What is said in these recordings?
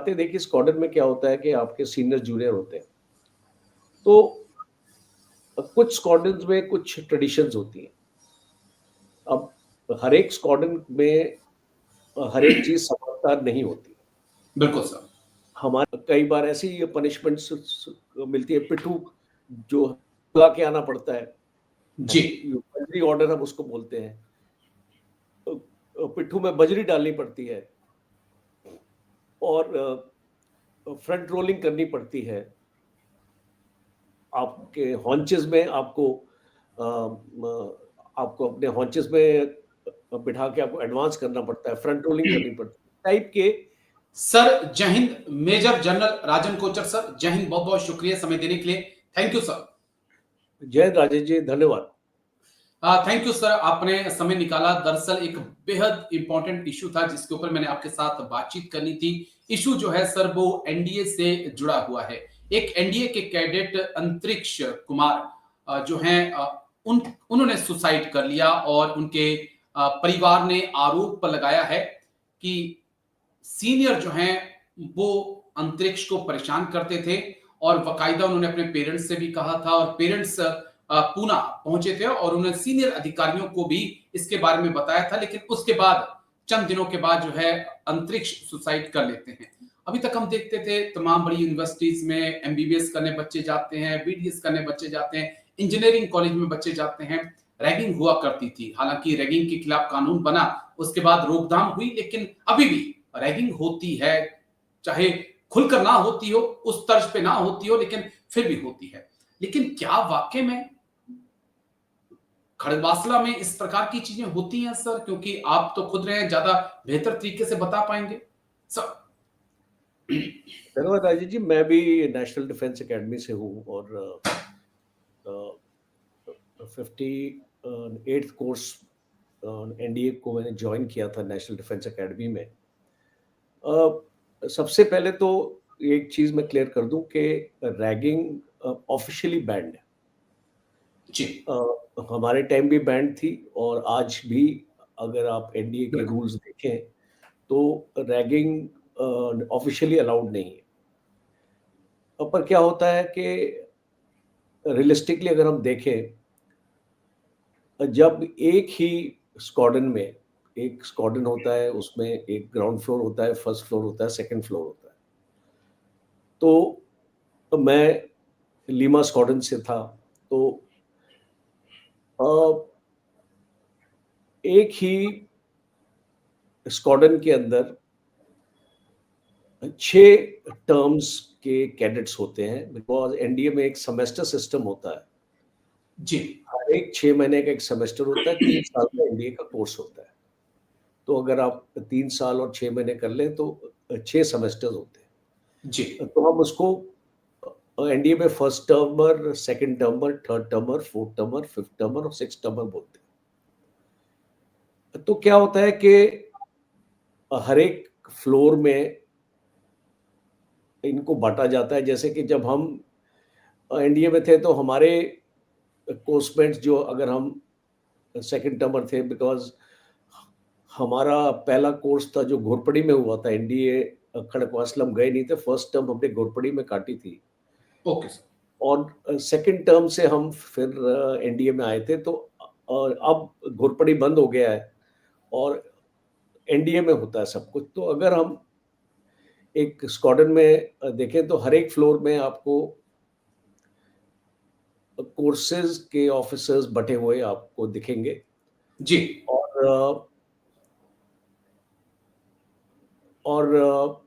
देखिए स्क्वाड्रन में क्या होता है कि आपके सीनियर जूनियर होते हैं। तो कुछ स्क्वाड्रन्स में कुछ ट्रेडिशंस होती हैं। अब हर एक स्क्वाड्रन में हर एक चीज़ समानता नहीं होती। बिल्कुल सर। हमारे कई बार ऐसी पनिशमेंट्स मिलती है, पिट्ठू जो लगा के आना पड़ता है। जी। बजरी ऑर्डर हम उसको बोलते हैं। पिट्ठू में बजरी डालनी पड़ती है और फ्रंट रोलिंग करनी पड़ती है। आपके हॉन्चेस में आपको अपने हॉन्चेस में बिठा के आपको एडवांस करना पड़ता है, फ्रंट रोलिंग करनी पड़ती है टाइप के। सर जय हिंद, मेजर जनरल राजन कोचर सर, जय हिंद, बहुत बहुत शुक्रिया समय देने के लिए। Thank you sir. जय राजेश जी, धन्यवाद। थैंक यू सर, आपने समय निकाला। दरअसल एक बेहद इंपॉर्टेंट इशू था जिसके ऊपर मैंने आपके साथ बातचीत करनी थी। इशू जो है सर वो एनडीए से जुड़ा हुआ है। एक एनडीए के कैडेट अंतरिक्ष कुमार जो हैं उन्होंने सुसाइड कर लिया और उनके परिवार ने आरोप लगाया है कि सीनियर जो हैं वो अंतरिक्ष को परेशान करते थे और बकायदा उन्होंने अपने पेरेंट्स से भी कहा था और पेरेंट्स पूना पहुंचे थे और उन्होंने सीनियर अधिकारियों को भी इसके बारे में बताया था, लेकिन उसके बाद चंद दिनों के बाद जो है अंतरिक्ष सुसाइड कर लेते हैं। अभी तक हम देखते थे तमाम बड़ी यूनिवर्सिटीज में एमबीबीएस करने बच्चे जाते हैं, बीडीएस करने बच्चे जाते हैं, इंजीनियरिंग कॉलेज में बच्चे जाते हैं। रैगिंग हुआ करती थी, हालांकि रैगिंग के खिलाफ कानून बना, उसके बाद रोकथाम हुई, लेकिन अभी भी रैगिंग होती है, चाहे खुलकर ना होती हो, उस तर्ज पे ना होती हो, लेकिन फिर भी होती है। लेकिन क्या वाकई में खड़गवासला में इस प्रकार की चीजें होती हैं सर? क्योंकि आप तो खुद रहे हैं, ज्यादा बेहतर तरीके से बता पाएंगे सर। धन्यवाद राजेश जी। मैं भी नेशनल डिफेंस एकेडमी से हूँ और 58th कोर्स एनडीए को मैंने ज्वाइन किया था नेशनल डिफेंस एकेडमी में। सबसे पहले तो एक चीज मैं क्लियर कर दूं कि रैगिंग ऑफिशियली बैंड है। जी। हमारे टाइम भी बैंड थी और आज भी अगर आप एनडीए के रूल्स देखें तो रैगिंग ऑफिशियली अलाउड नहीं है। पर क्या होता है कि रियलिस्टिकली अगर हम देखें, जब एक ही स्क्वाड्रन में एक स्क्वाड्रन होता है, उसमें एक ग्राउंड फ्लोर होता है, फर्स्ट फ्लोर होता है, सेकंड फ्लोर होता है। तो मैं लीमा स्क्वाड्रन से था। तो एक ही स्क्वाड्रन के अंदर 6 टर्म्स के कैडेट्स होते हैं, बिकॉज एनडीए में एक सेमेस्टर सिस्टम होता है। जी। हर एक 6 महीने का एक सेमेस्टर होता है, 3 साल का एनडीए का कोर्स होता है। तो अगर आप 3 साल और 6 महीने कर लें तो 6 सेमेस्टर्स होते हैं। जी। तो हम उसको एनडीए में first टर्मर, second टर्मर, third टर्मर, fourth टर्मर, fifth टर्मर और सिक्स टर्मर बोलते हैं। तो क्या होता है कि हर एक फ्लोर में इनको बांटा जाता है। जैसे कि जब हम एनडीए में थे तो हमारे कोर्समेट्स, जो अगर हम सेकंड टर्मर थे, बिकॉज हमारा पहला कोर्स था जो घोरपड़ी में हुआ था। एनडीए खड़गवासला हम गए नहीं थे, फर्स्ट टर्म हमने घोरपड़ी में काटी थी ओके सर। और सेकंड टर्म से हम फिर एनडीए में आए थे। तो अब घोरपड़ी बंद हो गया है और एनडीए में होता है सब कुछ। तो अगर हम एक स्क्वाड्रन में देखें तो हर एक फ्लोर में आपको कोर्सेज के ऑफिसर्स बटे हुए आपको दिखेंगे। जी। और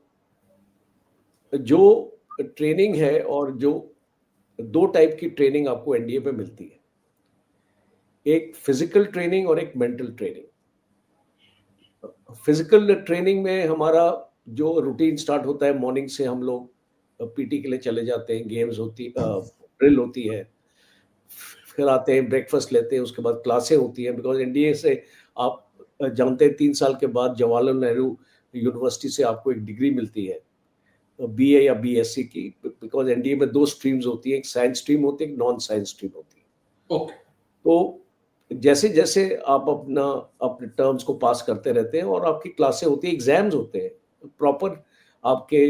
जो ट्रेनिंग है, और जो 2 टाइप की ट्रेनिंग आपको एनडीए में मिलती है, एक फिजिकल ट्रेनिंग और एक मेंटल ट्रेनिंग। फिजिकल ट्रेनिंग में हमारा जो रूटीन स्टार्ट होता है, मॉर्निंग से हम लोग पीटी के लिए चले जाते हैं, गेम्स होती ड्रिल होती है, फिर आते हैं, ब्रेकफास्ट लेते हैं, उसके बाद क्लासें होती हैं। बिकॉज एनडीए से आप जानते हैं 3 साल के बाद जवाहरलाल नेहरू यूनिवर्सिटी से आपको एक डिग्री मिलती है, बीए या बीएससी की। बिकॉज एनडीए में 2 स्ट्रीम्स होती हैं, एक साइंस स्ट्रीम होती है, एक नॉन साइंस स्ट्रीम होती है। ओके। तो जैसे जैसे आप अपने टर्म्स को पास करते रहते हैं और आपकी क्लासें होती हैं, एग्जाम्स होते हैं, प्रॉपर आपके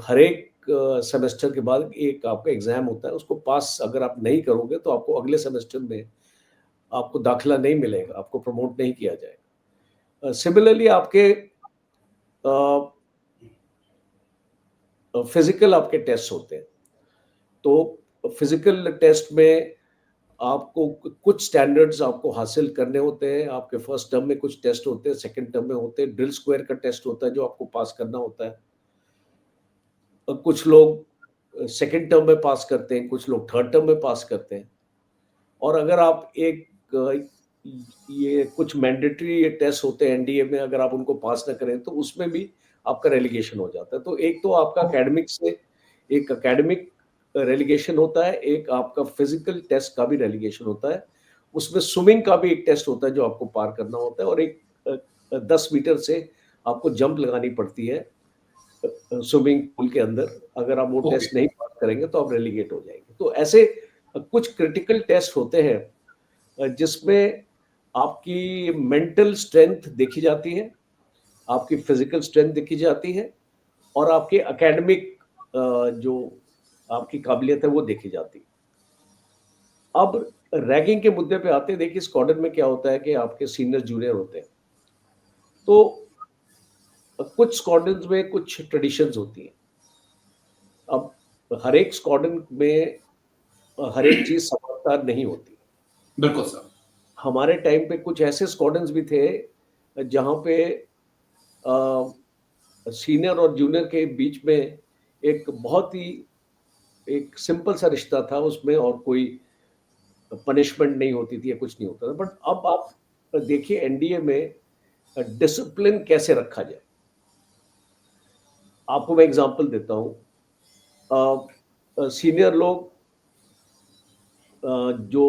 हर एक सेमेस्टर के बाद एक आपका एग्जाम होता है, उसको पास अगर आप नहीं करोगे तो आपको अगले सेमेस्टर में आपको दाखिला नहीं मिलेगा, आपको प्रमोट नहीं किया जाएगा। सिमिलरली आपके फिजिकल आपके टेस्ट होते हैं, तो फिजिकल टेस्ट में आपको कुछ स्टैंडर्ड्स आपको हासिल करने होते हैं। आपके फर्स्ट टर्म में कुछ टेस्ट होते हैं, सेकंड टर्म में होते हैं, ड्रिल स्क्वायर का टेस्ट होता है जो आपको पास करना होता है। कुछ लोग सेकंड टर्म में पास करते हैं, कुछ लोग थर्ड टर्म में पास करते हैं। और अगर आप एक ये कुछ मैंडेटरी टेस्ट होते हैं एनडीए में, अगर आप उनको पास ना करें तो उसमें भी आपका रेलीगेशन हो जाता है। तो एक तो आपका एकेडमिक से एक एकेडमिक रेलीगेशन होता है, एक आपका फिजिकल टेस्ट का भी रेलीगेशन होता है। उसमें स्विमिंग का भी एक टेस्ट होता है जो आपको पार करना होता है, और एक 10 मीटर से आपको जंप लगानी पड़ती है स्विमिंग पूल के अंदर। अगर आप वो ओके। टेस्ट नहीं पास करेंगे तो आप रेलीगेट हो जाएंगे। तो ऐसे कुछ क्रिटिकल टेस्ट होते हैं जिसमें आपकी मेंटल स्ट्रेंथ देखी जाती है, आपकी फिजिकल स्ट्रेंथ देखी जाती है, और आपके एकेडमिक जो आपकी काबिलियत है वो देखी जाती है। अब रैगिंग के मुद्दे पे आते हैं। देखिए स्क्वाड्रन में क्या होता है कि आपके सीनियर जूनियर होते हैं, तो कुछ स्क्वाड्रन में कुछ ट्रेडिशंस होती हैं। अब हर एक स्क्वाड्रन में हर एक चीज समानता नहीं होती। बिल्कुल सर। हमारे टाइम पे कुछ ऐसे स्क्वाड्रंस भी थे जहाँ पे सीनियर और जूनियर के बीच में एक बहुत ही एक सिंपल सा रिश्ता था उसमें, और कोई पनिशमेंट नहीं होती थी या कुछ नहीं होता था। बट अब आप देखिए एनडीए में डिसिप्लिन कैसे रखा जाए। आपको मैं एग्जांपल देता हूँ। सीनियर लोग जो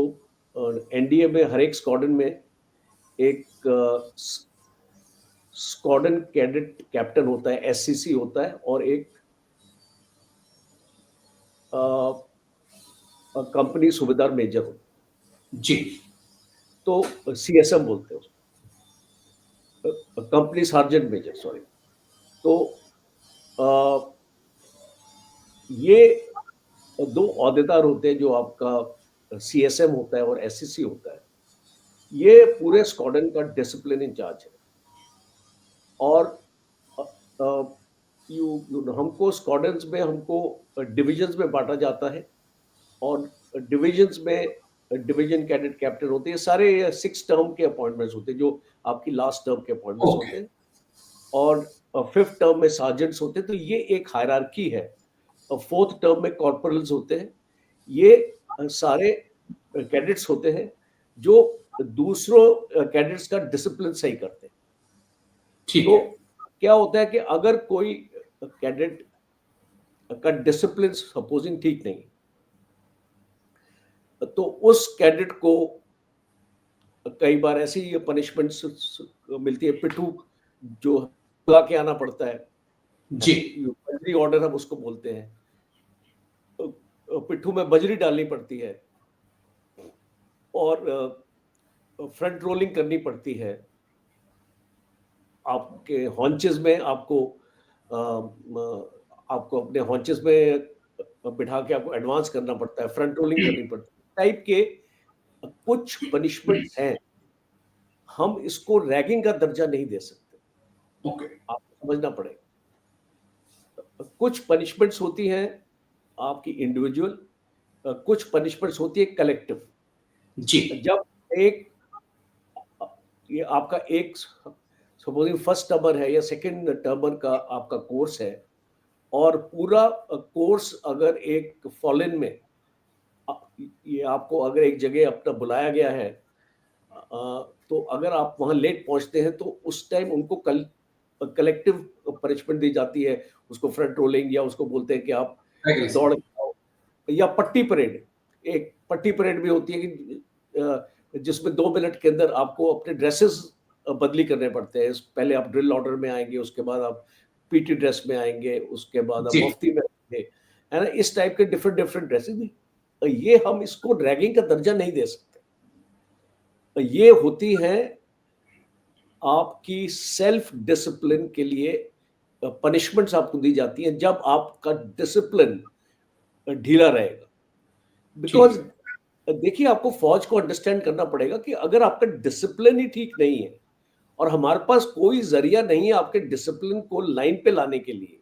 एनडीए में हर एक स्क्वाड्रन में एक स्क्वाड्रन कैडेट कैप्टन होता है, एससीसी होता है, और एक कंपनी सूबेदार मेजर होता है। जी। तो सीएसएम बोलते हैं उसको, कंपनी सार्जेंट मेजर, सॉरी। तो आ, ये दो ओहदेदार होते हैं, जो आपका सीएसएम होता है और एससीसी होता है। ये पूरे स्क्वाड्रन का डिसिप्लिन इंचार्ज है। और अ, अ, हमको स्क्वाड्रंस में हमको डिविजन्स में बांटा जाता है, और डिविजन्स में डिवीजन कैडेट कैप्टन होते हैं। सारे 6 टर्म के अपॉइंटमेंट्स होते हैं, जो आपकी लास्ट टर्म के अपॉइंटमेंट्स ओके। होते हैं। और 5th टर्म में सार्जेंट्स होते हैं। तो ये एक हायरार्की है। 4th टर्म में कॉर्पोरल्स होते हैं। ये सारे कैडेट्स होते हैं जो दूसरों कैडेट्स का डिसिप्लिन सही करते हैं। ठीक तो है। क्या होता है कि अगर कोई कैडेट का डिसिप्लिन सपोजिंग ठीक नहीं, तो उस कैडेट को कई बार ऐसी पनिशमेंट मिलती है, पिट्ठू जो लगा के आना पड़ता है। जी। बजरी ऑर्डर हम उसको बोलते हैं। पिट्ठू में बजरी डालनी पड़ती है, और फ्रंट रोलिंग करनी पड़ती है। आपके हॉन्चेस में आपको अपने हॉन्चेस में बिठा के आपको एडवांस करना पड़ता है, फ्रंट रोलिंग करनी पड़ती है। टाइप के कुछ पनिशमेंट्स हैं। हम इसको रैगिंग का दर्जा नहीं दे सकते, ओके। आपको समझना पड़ेगा। कुछ पनिशमेंट्स होती हैं आपकी इंडिविजुअल, कुछ पनिशमेंट्स होती है कलेक्टिव। जी। जब एक ये आपका एक सपोजिंग फर्स्ट टर्मर है या सेकंड टर्मर का आपका कोर्स है, और पूरा कोर्स अगर एक फॉरेन में ये आपको अगर एक जगह अपना बुलाया गया है, तो अगर आप वहां लेट पहुंचते हैं तो उस टाइम उनको कलेक्टिव पनिशमेंट दी जाती है। उसको फ्रंट रोलिंग, या उसको बोलते हैं कि आप एग्री दौड़ सर। के आओ, या पट्टी परेड। एक पट्टी परेड भी होती है कि जिसमें 2 मिनट के अंदर आपको अपने ड्रेसेस बदली करने पड़ते हैं। पहले आप ड्रिल ऑर्डर में आएंगे, उसके बाद आप पीटी ड्रेस में आएंगे, उसके बाद आप जी। मुफ्ती में आएंगे, है ना। इस टाइप के डिफरेंट डिफरेंट ड्रेसेस भी, ये हम इसको रैगिंग का दर्जा नहीं दे सकते। ये होती है आपकी सेल्फ डिसिप्लिन के लिए पनिशमेंट्स आपको दी जाती हैं जब आपका डिसिप्लिन ढीला रहेगा। ठीक बिकॉज़ है। देखिए, आपको फ़ौज को अंडरस्टैंड करना पड़ेगा कि अगर आपका डिसिप्लिन ही ठीक नहीं है और हमारे पास कोई ज़रिया नहीं है आपके डिसिप्लिन को लाइन पे लाने के लिए,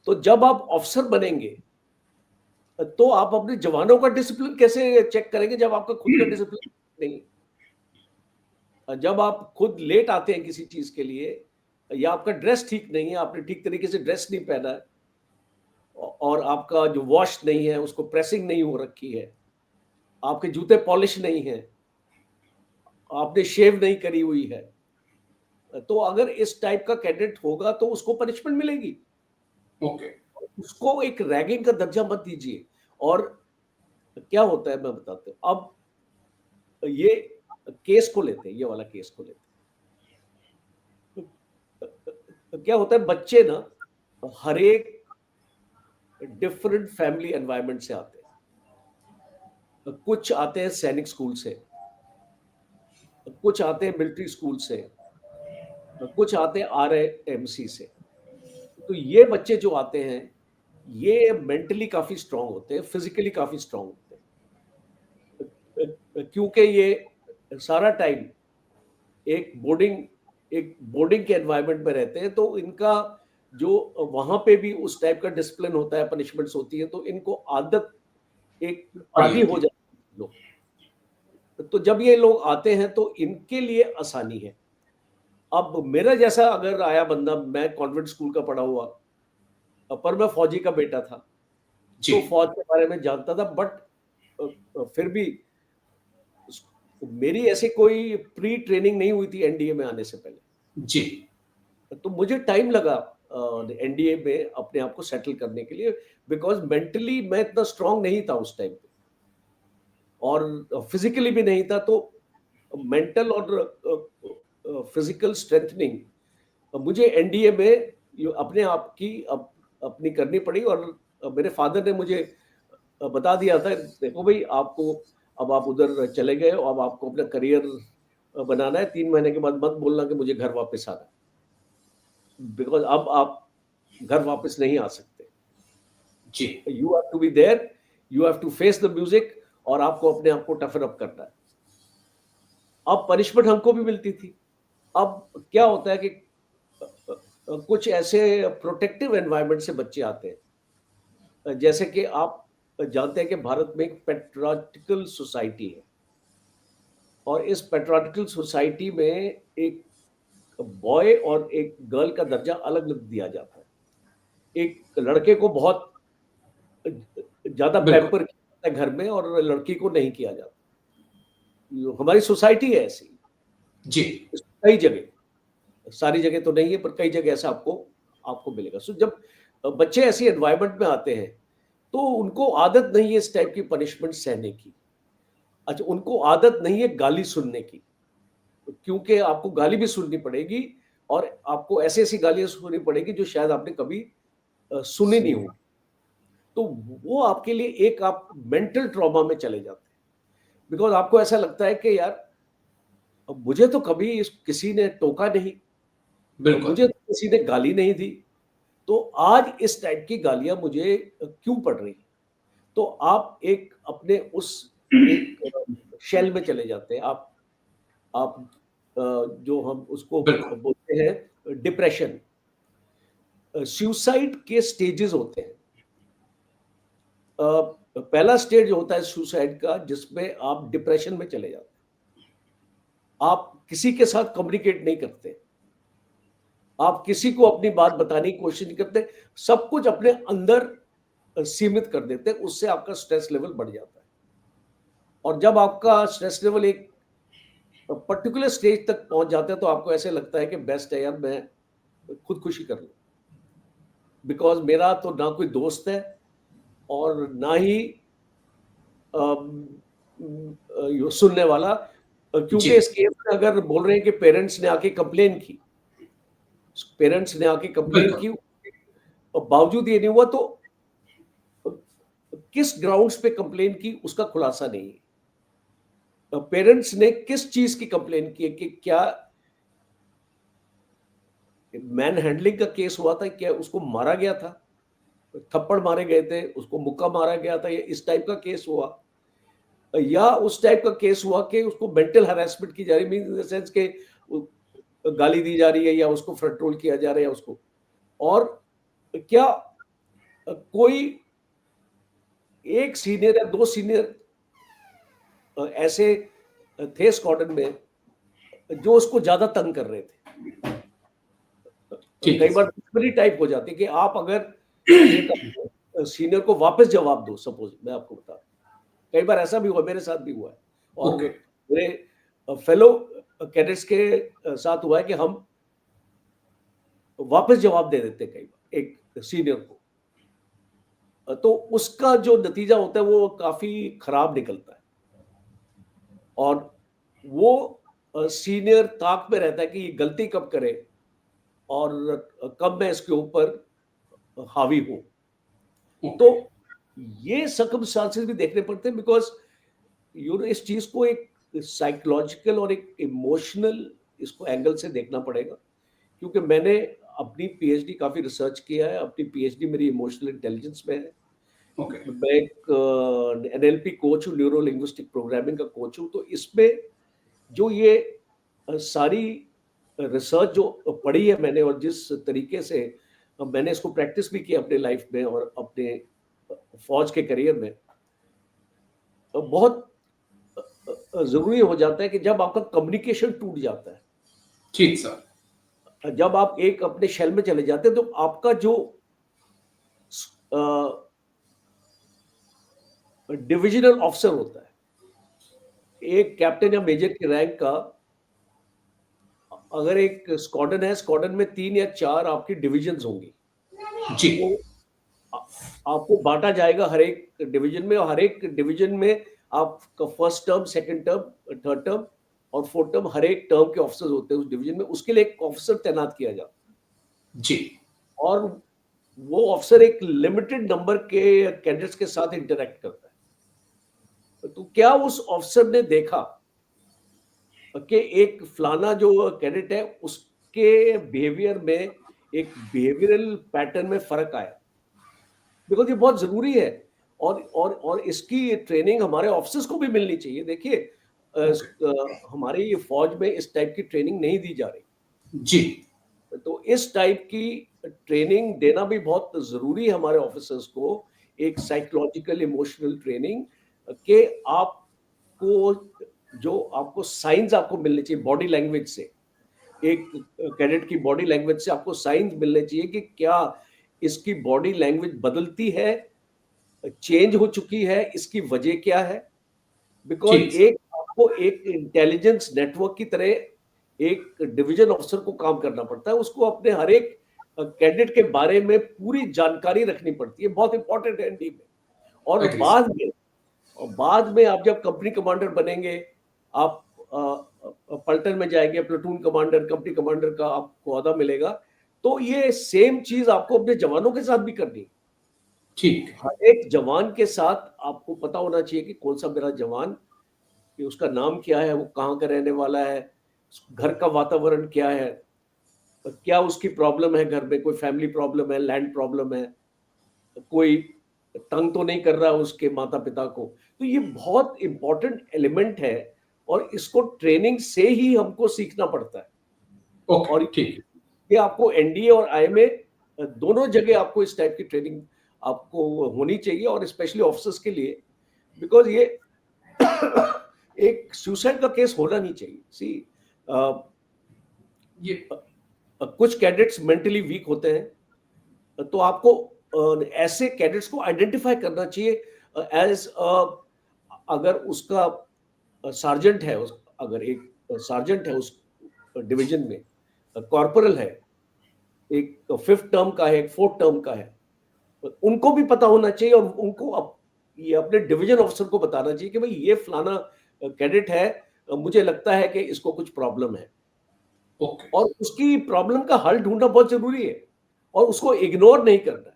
तो जब आप ऑफ़िसर बनेंगे, तो आप अपने जवानों का डिसिप्लिन कैसे चेक करेंगे जब आपका खुद का डिसिप्लिन नहीं है? जब आप खुद लेट आते हैं किसी चीज़ के लिए या आपका ड्रेस ठीक नहीं है, आपने ठीक तरीके से ड्रेस नहीं पहना है और आपका जो वॉश नहीं है, उसको प्रेसिंग नहीं हो रखी है, आपके जूते पॉलिश नहीं हैं, आपने शेव नहीं करी हुई है, तो अगर इस टाइप का कैडेट होगा तो उसको पनिशमेंट मिलेगी। ओके। उसको एक रैगिंग का दर्जा मत दीजिए। और क्या होता है मैं बताता हूँ। अब ये केस को लेते हैं, ये वाला केस को लेते हैं। क्या होता है, बच्चे ना हर एक डिफरेंट फैमिली एनवायरनमेंट से आते हैं। कुछ आते हैं सैनिक स्कूल से, कुछ आते हैं मिलिट्री स्कूल से, कुछ आते हैं आरएमसी से। तो ये बच्चे जो आते हैं, ये मेंटली काफी स्ट्रांग होते हैं, फिजिकली काफी स्ट्रांग होते हैं, क्योंकि ये सारा टाइम एक बोर्डिंग एक बोर्डिंग के एनवायरनमेंट में रहते हैं, तो इनका जो वहां पे भी उस टाइप का डिसिप्लिन होता है, पनिशमेंट्स होती है, तो इनको आदत एक पड़ी आदी होती हो है। जाती है लोग। तो जब ये लोग आते हैं तो इनके लिए आसानी है। अब मेरा जैसा अगर आया बंदा, मैं कॉन्वेंट स्कूल का पढ़ा हुआ, पर मैं फौजी का बेटा था, जी, तो फौज के बारे में जानता था, बट फिर भी मेरी ऐसी कोई प्री ट्रेनिंग नहीं हुई थी एनडीए में आने से पहले। जी। तो मुझे टाइम लगा एनडीए में अपने आप को सेटल करने के लिए, बिकॉज मेंटली मैं इतना स्ट्रांग नहीं था उस टाइम पे और फिजिकली भी नहीं था। तो मेंटल और फिजिकल स्ट्रेंथनिंग मुझे एनडीए में अपने आप की अपनी करनी पड़ी। और मेरे फादर ने मुझे बता दिया था, देखो भाई, आपको अब आप उधर चले गए हो, अब आपको अपना करियर बनाना है, 3 महीने के बाद मत बोलना कि मुझे घर वापस आना है, बिकॉज अब आप घर वापस नहीं आ सकते। जी, you have to be there, you have to face the music, और आपको अपने आप को टफन अप करना है। अब पनिशमेंट हमको भी मिलती थी। अब क्या होता है कि कुछ ऐसे प्रोटेक्टिव एनवायरनमेंट से बच्चे आते हैं, जैसे कि आप जानते हैं कि भारत में एक पैट्रियोटिकल सोसाइटी है, और इस पैट्रियोटिकल सोसाइटी में एक बॉय और एक गर्ल का दर्जा अलग अलग दिया जाता है। एक लड़के को बहुत ज्यादा बिल्कुल। पैम्पर किया जाता है घर में, और लड़की को नहीं किया जाता। हमारी सोसाइटी है ऐसी, जी, कई जगह, सारी जगह तो नहीं है, पर कई जगह ऐसा आपको आपको मिलेगा। सो जब बच्चे ऐसी एनवायरनमेंट में आते हैं, तो उनको आदत नहीं है इस टाइप की पनिशमेंट सहने की। अच्छा, उनको आदत नहीं है गाली सुनने की, क्योंकि आपको गाली भी सुननी पड़ेगी, और आपको ऐसी-ऐसी गालियाँ सुननी पड़ेगी जो शायद आपने कभी सुनी नहीं सुनिए। होगी। तो वो आपके लिए एक आप मेंटल ट्रॉमा में चले जाते हैं। बिकॉज़ आपको ऐसा लगता है कि यार, मुझे तो कभी किसी ने टोका नहीं, बिल्कुल। मुझे तो किसी ने गाली नहीं दी, तो आज इस टाइप की गालियाँ मुझे क्यों पड़ रही हैं? तो आप एक अपने उस एक शेल में चले जाते हैं। आप जो हम उसको बिल्कुल। बोलते हैं डिप्रेशन। सुसाइड के स्टेजेस होते हैं। पहला स्टेज होता है सुसाइड का, जिसमें आप डिप्रेशन में चले जाते हैं। आप किसी के साथ कम्युनिकेट नहीं करते। आप किसी को अपनी बात बताने की कोशिश नहीं करते। सब कुछ अपने अंदर सीमित कर देते हैं। उससे आपका स्ट्रेस लेवल बढ़ जाता है। और जब आपका स्ट्रेस लेवल एक पर्टिकुलर स्टेज तक पहुँच जाता है, तो आपको ऐसे लगता है कि बेस्ट है यार, मैं खुदकुशी कर लूँ। बिकॉज़ मेरा तो ना कोई दोस्त है, और ना ही अम, यो सुनने वाला, जी, क्योंकि इस केस में अगर बोल रहे हैं कि पेरेंट्स ने आके कंप्लेन की, पेरेंट्स ने आके कंप्लेन बिल्कुल। की, और बावजूद ये नहीं हुआ, तो अ, किस ग्राउंड्स पे कंप्लेन की उसका खुलासा नहीं है। पेरेंट्स ने किस चीज़ की कंप्लेन की है, कि क्या मैन हैंडलिंग का केस हुआ था, क्या उसको मारा गया था, थप्पड़ मारे गए थे, उसको मुक्का मारा गया था, या इस टाइप का केस हुआ, या उस टाइप का केस हुआ कि उसको मेंटल हैरेसमेंट की जा रही, मीन इन द सेंस के गाली दी जा रही है, या उसको फ्रंट रोल किया जा रहा है उसको। और क्या कोई एक सीनियर या दो सीनियर ऐसे थे स्क्वाड्रन में जो उसको ज्यादा तंग कर रहे थे। ठीक कई है बार सर। दुश्मनी टाइप हो जाती है कि आप अगर एक सीनियर को वापस जवाब दो, सपोज मैं आपको बता, कई बार ऐसा भी हुआ, मेरे साथ भी हुआ है, और ओके। मेरे फेलो कैडेट्स के साथ हुआ है कि हम वापस जवाब दे देते हैं कई बार एक सीनियर को, तो उसका जो नतीजा होता है वो काफी खराब निकलता है, और वो सीनियर ताक में रहता है कि ये गलती कब करे और कब मैं इसके ऊपर हावी हूं। तो ओके। ये सर्कमस्टांसेस भी देखने पड़ते हैं, बिकॉज इस चीज को एक साइकोलॉजिकल और एक इमोशनल इसको एंगल से देखना पड़ेगा, क्योंकि मैंने अपनी पीएचडी काफी रिसर्च किया है, अपनी पीएचडी मेरी इमोशनल इंटेलिजेंस में है। ओके। मैं एक एनएलपी कोच हूँ, न्यूरो लिंग्विस्टिक प्रोग्रामिंग का कोच हूँ, तो इसमें जो ये सारी रिसर्च जो पढ़ी है मैंने, और जिस तरीके से मैंने इसको प्रैक्टिस भी किया अपने लाइफ में और अपने फौज के करियर में, बहुत जरूरी हो जाता है कि जब आपका कम्युनिकेशन टूट जाता ठीक सर। है, जब आप एक अपने शेल में चले जाते हैं, तो आपका जो डिविजनल ऑफिसर होता है, एक कैप्टन या मेजर के रैंक का, अगर एक स्क्वाड्रन है, स्क्वाड्रन में 3 या 4 आपकी डिविजन्स होंगी, जी। वो आ आपको बाँटा जाएगा हर एक डिवीज़न में, और हर एक डिवीज़न में आपका first term, second term, third term और फोर्थ टर्म, हर एक टर्म के ऑफिसर्स होते हैं उस डिवीज़न में, उसके लिए एक ऑफिसर तैनात किया जाता है, जी। और वो ऑफिसर एक लिमिटेड नंबर के कैडेट्स के साथ इंटरैक्ट करता है। तो क्या उस ऑफिसर ने देखा कि एक फलाना जो कैडेट है, उसके बिहेवियर में एक बिहेवियरल पैटर्न में फ़र्क आया? बिकॉज़ ये बहुत ज़रूरी है, और इसकी ट्रेनिंग हमारे ऑफिसर्स को भी मिलनी चाहिए। देखिए ओके। हमारी ये फ़ौज में इस टाइप की ट्रेनिंग नहीं दी जा रही। जी। तो इस टाइप की ट्रेनिंग देना भी बहुत ज़रूरी है हमारे ऑफिसर्स को, एक साइकोलॉजिकल इमोशनल ट्रेनिंग, कि आपको जो आपको साइन्स आपको मिलने चाहिए बॉडी लैंग्वेज से। एक कैडेट की बॉडी लैंग्वेज से आपको साइन्स मिलने चाहिए कि क्या इसकी बॉडी लैंग्वेज बदलती है, चेंज हो चुकी है, इसकी वजह क्या है? बिकॉज़ ठीक सर। एक आपको एक इंटेलिजेंस नेटवर्क की तरह एक डिवीजन ऑफिसर को काम करना पड़ता है। उसको अपने हर एक कैडेट के बारे में पूरी जानकारी रखनी पड़ती है। बहुत इम्पोर्टेंट है एनडी में। और एग्री सर। बाद में आप जब कंपनी कमांडर बनेंगे, आप पलटन में जाएँगे, प्लेटून कमांडर, कंपनी कमांडर का आपको ओहदा मिलेगा। तो ये सेम चीज़ आपको अपने जवानों के साथ भी करनी है। ठीक है। हर एक जवान के साथ आपको पता होना चाहिए कि कौन-सा मेरा जवान, कि उसका नाम क्या है, वो कहाँ का रहने वाला है, घर का वातावरण क्या है, क्या उसकी प्रॉब्लम है घर में, कोई फैमिली प्रॉब्लम है, लैंड प्रॉब्लम है, कोई तंग तो नहीं कर रहा है उसके माता-पिता को। तो ये बहुत इम्पोर्टेंट एलिमेंट है, और इसको ट्रेनिंग से ही हमको सीखना पड़ता है। ओके। और ठीक है। ये आपको एनडीए और आईएमए दोनों जगह आपको इस टाइप की ट्रेनिंग आपको होनी चाहिए, और स्पेशली ऑफिसर्स के लिए, बिकॉज़ ये एक सुसाइड का केस होना नहीं चाहिए। सी अ, ये कुछ कैडेट्स मेंटली वीक होते हैं, तो आपको ऐसे कैडेट्स को आइडेंटिफाई करना चाहिए एज़ अगर उसका सार्जेंट है, अगर एक सार्जेंट है उस डिवीजन में, कॉर्पोरल है, एक फिफ्थ टर्म का है, एक फोर्थ टर्म का है, तो उनको भी पता होना चाहिए, और उनको ये अपने डिवीजन ऑफिसर को बताना चाहिए कि भाई ये फलाना कैडेट है, मुझे लगता है कि इसको कुछ प्रॉब्लम है, ओके। और उसकी प्रॉब्लम का हल ढूंढना बहुत जरूरी है, और उसको इग्नोर नहीं करना है।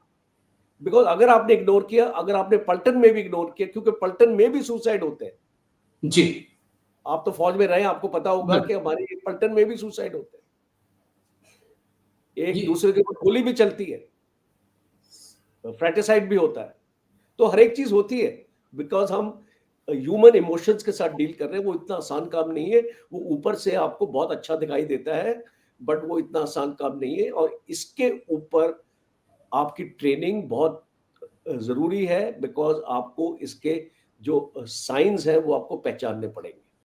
बिकॉज अगर आपने इग्नोर किया, अगर आपने पलटन में भी इग्नोर किया, क्योंकि पलटन में भी सुसाइड होते हैं। जी। आप तो फौज में रहे, आपको पता होगा कि हमारे पलटन में भी सुसाइड होते हैं। एक ये दूसरे के ऊपर गोली भी चलती है, फ्रैटिसाइड भी होता है। तो हर एक चीज़ होती है, बिकॉज़ हम ह्यूमन इमोशंस के साथ डील कर रहे हैं, वो इतना आसान काम नहीं है। वो ऊपर से आपको बहुत अच्छा दिखाई देता है, बट वो इतना आसान काम नहीं है और इसके ऊपर आपकी ट्रेनिंग बहुत ज़रूरी है, बिकॉज़ आपको इसके जो साइन्स हैं, वो आपको पहचानने पड़ेंगे।